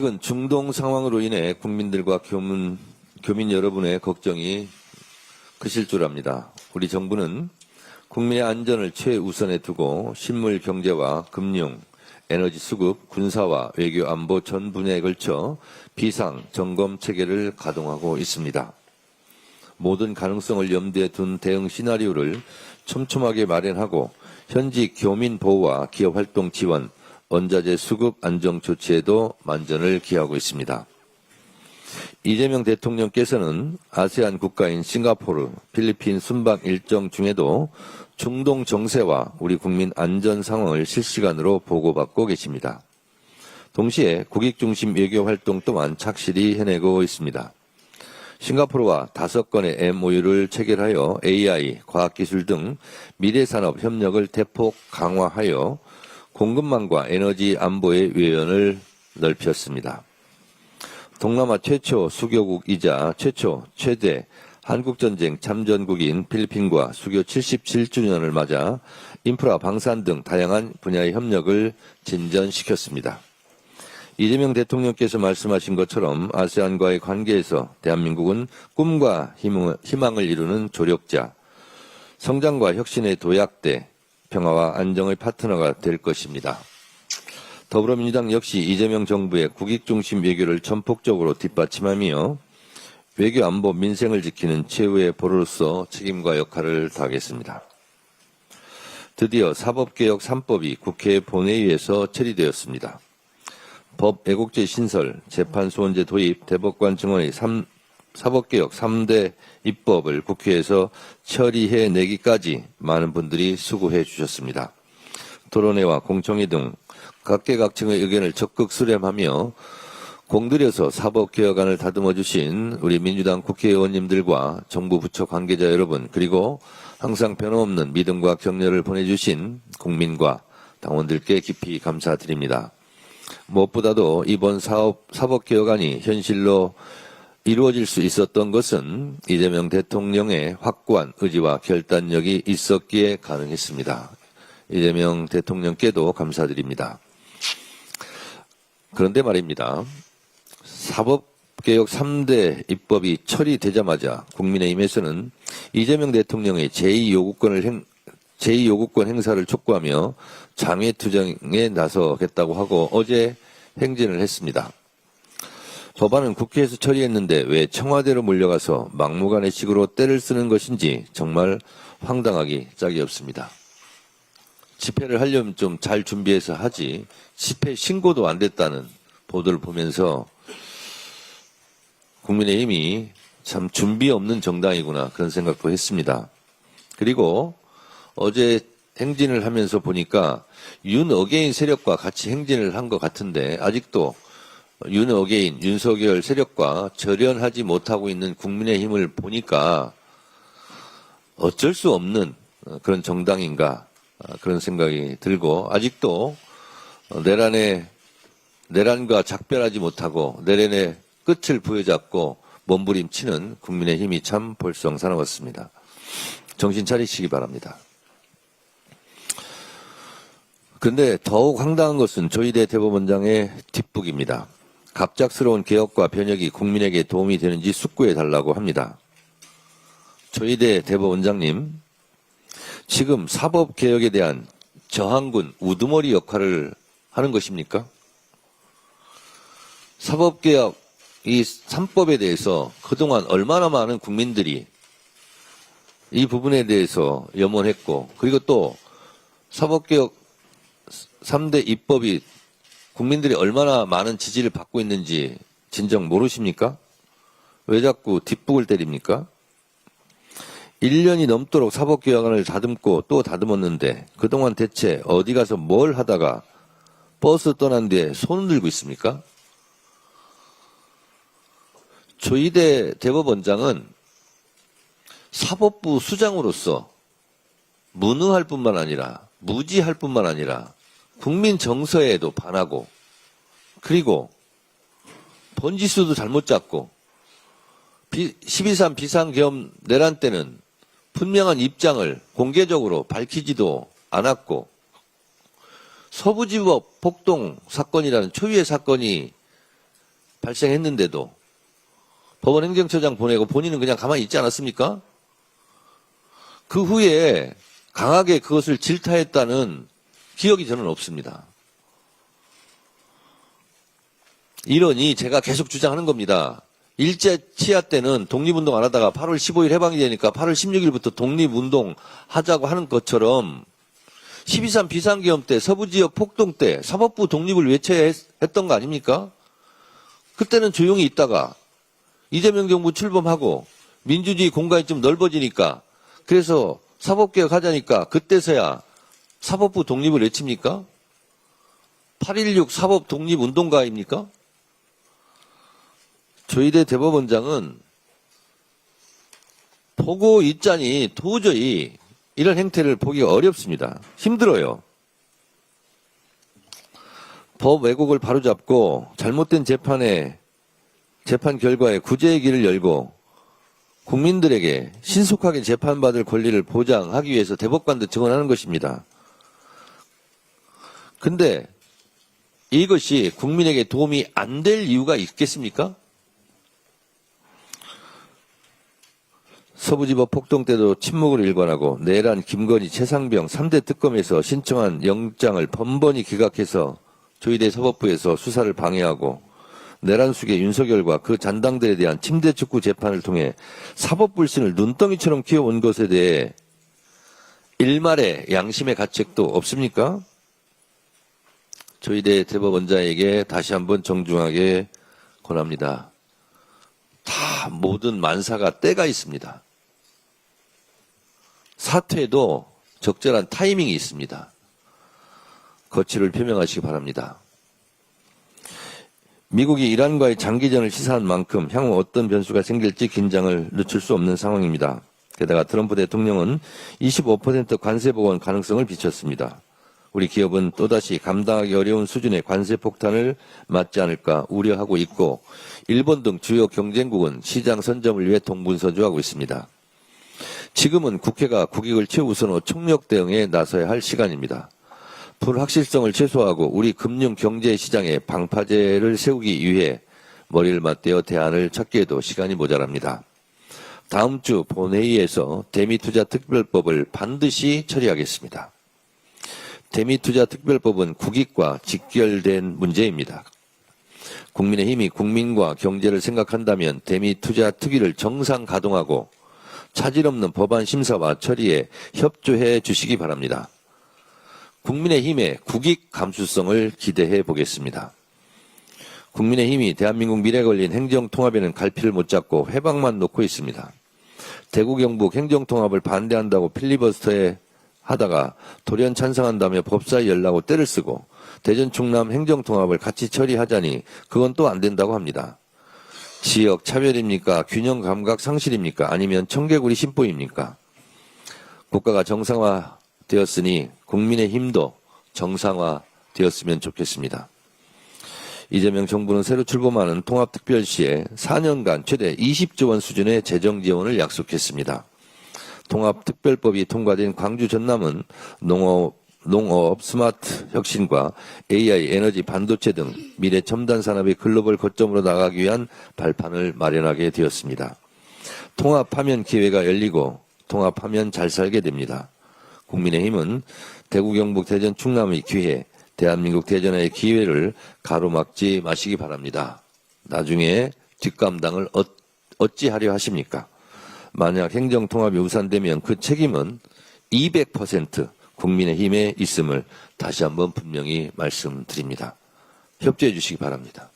최근 중동 상황으로 인해 국민들과 교민 여러분의 걱정이 크실 줄 압니다. 우리 정부는 국민의 안전을 최우선에 두고 식물 경제와 금융, 에너지 수급, 군사와 외교 안보 전 분야에 걸쳐 비상 점검 체계를 가동하고 있습니다. 모든 가능성을 염두에 둔 대응 시나리오를 촘촘하게 마련하고 현지 교민 보호와 기업 활동 지원, 원자재 수급 안정 조치에도 만전을 기하고 있습니다. 이재명 대통령께서는 아세안 국가인 싱가포르, 필리핀 순방 일정 중에도 중동 정세와 우리 국민 안전 상황을 실시간으로 보고받고 계십니다. 동시에 국익 중심 외교 활동 또한 착실히 해내고 있습니다. 싱가포르와 5건의 MOU를 체결하여 AI, 과학기술 등 미래산업 협력을 대폭 강화하여 공급망과 에너지 안보의 외연을 넓혔습니다. 동남아 최초 수교국이자 최대 한국전쟁 참전국인 필리핀과 수교 77주년을 맞아 인프라, 방산 등 다양한 분야의 협력을 진전시켰습니다. 이재명 대통령께서 말씀하신 것처럼 아세안과의 관계에서 대한민국은 꿈과 희망을 이루는 조력자, 성장과 혁신의 도약대, 평화와 안정의 파트너가 될 것입니다. 더불어민주당 역시 이재명 정부의 국익중심 외교를 전폭적으로 뒷받침하며 외교 안보 민생을 지키는 최후의 보루로서 책임과 역할을 다하겠습니다. 드디어 사법개혁 3법이 국회 본회의에서 처리되었습니다. 법 애국제 신설, 재판소원제 도입, 대법관 증언의 사법개혁 3대 입법을 국회에서 처리해내기까지 많은 분들이 수고해 주셨습니다. 토론회와 공청회 등 각계각층의 의견을 적극 수렴하며 공들여서 사법개혁안을 다듬어 주신 우리 민주당 국회의원님들과 정부 부처 관계자 여러분, 그리고 항상 변함없는 믿음과 격려를 보내주신 국민과 당원들께 깊이 감사드립니다. 무엇보다도 이번 사법개혁안이 현실로 이루어질 수 있었던 것은 이재명 대통령의 확고한 의지와 결단력이 있었기에 가능했습니다. 이재명 대통령께도 감사드립니다. 그런데 말입니다. 사법개혁 3대 입법이 처리되자마자 국민의힘에서는 이재명 대통령의 제2요구권 행사를 촉구하며 장외투쟁에 나서겠다고 하고 어제 행진을 했습니다. 법안은 국회에서 처리했는데 왜 청와대로 몰려가서 막무가내식으로 때를 쓰는 것인지 정말 황당하기 짝이 없습니다. 집회를 하려면 좀 잘 준비해서 하지, 집회 신고도 안 됐다는 보도를 보면서 국민의힘이 참 준비 없는 정당이구나 그런 생각도 했습니다. 그리고 어제 행진을 하면서 보니까 윤어게인 세력과 같이 행진을 한 것 같은데 아직도 윤어게인, 윤석열 세력과 절연하지 못하고 있는 국민의힘을 보니까 어쩔 수 없는 그런 정당인가 그런 생각이 들고 아직도 내란과 작별하지 못하고 내란의 끝을 부여잡고 몸부림치는 국민의힘이 참 볼썽사나웠습니다. 정신 차리시기 바랍니다. 그런데 더욱 황당한 것은 조희대 대법원장의 뒷북입니다. 갑작스러운 개혁과 변혁이 국민에게 도움이 되는지 숙고해달라고 합니다. 조희대 대법원장님, 지금 사법개혁에 대한 저항군, 우두머리 역할을 하는 것입니까? 사법개혁 이 3법에 대해서 그동안 얼마나 많은 국민들이 이 부분에 대해서 염원했고 그리고 또 사법개혁 3대 입법이 국민들이 얼마나 많은 지지를 받고 있는지 진정 모르십니까? 왜 자꾸 뒷북을 때립니까? 1년이 넘도록 사법개혁안을 다듬고 또 다듬었는데 그동안 대체 어디 가서 뭘 하다가 버스 떠난 뒤에 손을 들고 있습니까? 조희대 대법원장은 사법부 수장으로서 무능할 뿐만 아니라 무지할 뿐만 아니라 국민 정서에도 반하고 그리고 번지수도 잘못 잡고 12.3 비상계엄 내란 때는 분명한 입장을 공개적으로 밝히지도 않았고 서부지법 폭동 사건이라는 초유의 사건이 발생했는데도 법원 행정처장 보내고 본인은 그냥 가만히 있지 않았습니까? 그 후에 강하게 그것을 질타했다는 기억이 저는 없습니다. 이러니 제가 계속 주장하는 겁니다. 일제 치하 때는 독립운동 안 하다가 8월 15일 해방이 되니까 8월 16일부터 독립운동 하자고 하는 것처럼 12.3 비상계엄 때 서부지역 폭동 때 사법부 독립을 외쳐야 했던 거 아닙니까? 그때는 조용히 있다가 이재명 정부 출범하고 민주주의 공간이 좀 넓어지니까 그래서 사법개혁 하자니까 그때서야 사법부 독립을 외칩니까? 8.16 사법 독립운동가입니까? 조희대 대법원장은 보고 있자니 도저히 이런 행태를 보기가 어렵습니다. 힘들어요. 법 왜곡을 바로잡고 잘못된 재판 결과에 구제의 길을 열고 국민들에게 신속하게 재판받을 권리를 보장하기 위해서 대법관도 증언하는 것입니다. 근데 이것이 국민에게 도움이 안 될 이유가 있겠습니까? 서부지법 폭동 때도 침묵을 일관하고 내란, 김건희, 최상병 3대 특검에서 신청한 영장을 번번이 기각해서 조희대 사법부에서 수사를 방해하고 내란 수계 윤석열과 그 잔당들에 대한 침대 축구 재판을 통해 사법불신을 눈덩이처럼 키워온 것에 대해 일말의 양심의 가책도 없습니까? 조희대 대법원장에게 다시 한번 정중하게 권합니다. 다 모든 만사가 때가 있습니다. 사퇴도 적절한 타이밍이 있습니다. 거취를 표명하시기 바랍니다. 미국이 이란과의 장기전을 시사한 만큼 향후 어떤 변수가 생길지 긴장을 늦출 수 없는 상황입니다. 게다가 트럼프 대통령은 25% 관세 복원 가능성을 비췄습니다. 우리 기업은 또다시 감당하기 어려운 수준의 관세 폭탄을 맞지 않을까 우려하고 있고 일본 등 주요 경쟁국은 시장 선점을 위해 동분서주하고 있습니다. 지금은 국회가 국익을 최우선으로 총력 대응에 나서야 할 시간입니다. 불확실성을 최소화하고 우리 금융 경제 시장에 방파제를 세우기 위해 머리를 맞대어 대안을 찾기에도 시간이 모자랍니다. 다음 주 본회의에서 대미투자특별법을 반드시 처리하겠습니다. 대미투자특별법은 국익과 직결된 문제입니다. 국민의힘이 국민과 경제를 생각한다면 대미투자특위를 정상 가동하고 차질 없는 법안 심사와 처리에 협조해 주시기 바랍니다. 국민의힘의 국익 감수성을 기대해 보겠습니다. 국민의힘이 대한민국 미래 걸린 행정통합에는 갈피를 못 잡고 회방만 놓고 있습니다. 대구 경북 행정통합을 반대한다고 필리버스터에 하다가 돌연 찬성한다며 법사위 열라고 때를 쓰고 대전 충남 행정통합을 같이 처리하자니 그건 또 안 된다고 합니다. 지역 차별입니까? 균형 감각 상실입니까? 아니면 청개구리 심보입니까? 국가가 정상화되었으니 국민의힘도 정상화되었으면 좋겠습니다. 이재명 정부는 새로 출범하는 통합특별시에 4년간 최대 20조 원 수준의 재정 지원을 약속했습니다. 통합특별법이 통과된 광주 전남은 농업, 스마트 혁신과 AI, 에너지, 반도체 등 미래 첨단 산업의 글로벌 거점으로 나가기 위한 발판을 마련하게 되었습니다. 통합하면 기회가 열리고 통합하면 잘 살게 됩니다. 국민의힘은 대구, 경북, 대전, 충남의 기회, 대한민국 대전의 기회를 가로막지 마시기 바랍니다. 나중에 뒷감당을 어찌하려 하십니까? 만약 행정통합이 우산되면 그 책임은 200% 국민의힘에 있음을 다시 한번 분명히 말씀드립니다. 협조해 주시기 바랍니다.